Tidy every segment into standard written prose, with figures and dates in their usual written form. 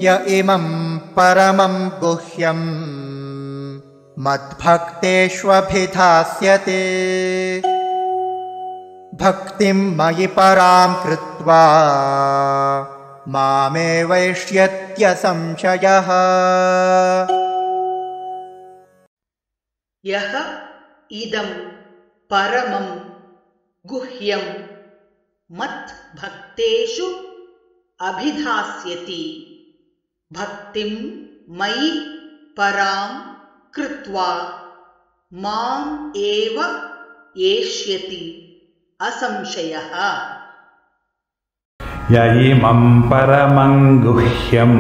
य इमं परमं गुह्यं मद्भक्तेष्वभिधास्यते भक्तिं मयि परां कृत्वा मामेवैष्यत्यसंशयः। यः इदं परमं गुह्यं मद्भक्तेषु अभिधास्यति भक्तिं मयि परां कृत्वा माम् एव एष्यति असंशयः। य इमं परमं गुह्यं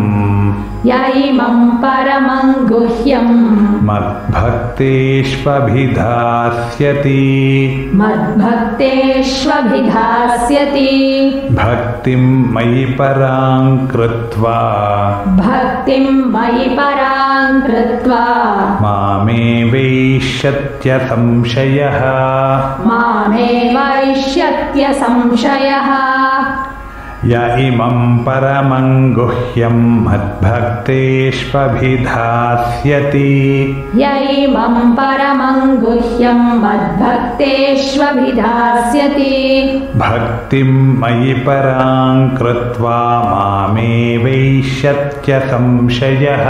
मद्भक्तेष्वभिधास्यति भक्तिं मयि परां कृत्वा मामेवैष्यत्यसंशयः।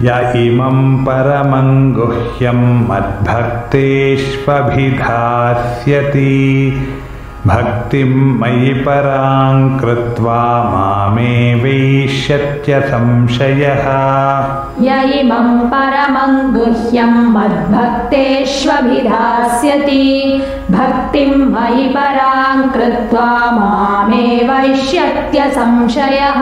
य इमं परमं गुह्यं मद्भक्तेष्वभिधास्यति भक्तिं मयि परां कृत्वा मामेवैष्यत्यसंशयः। य इमं परमं गुह्यं मद्भक्तेष्वभिधास्यति भक्तिं मयि परां कृत्वा मामेवैष्यत्यसंशयः।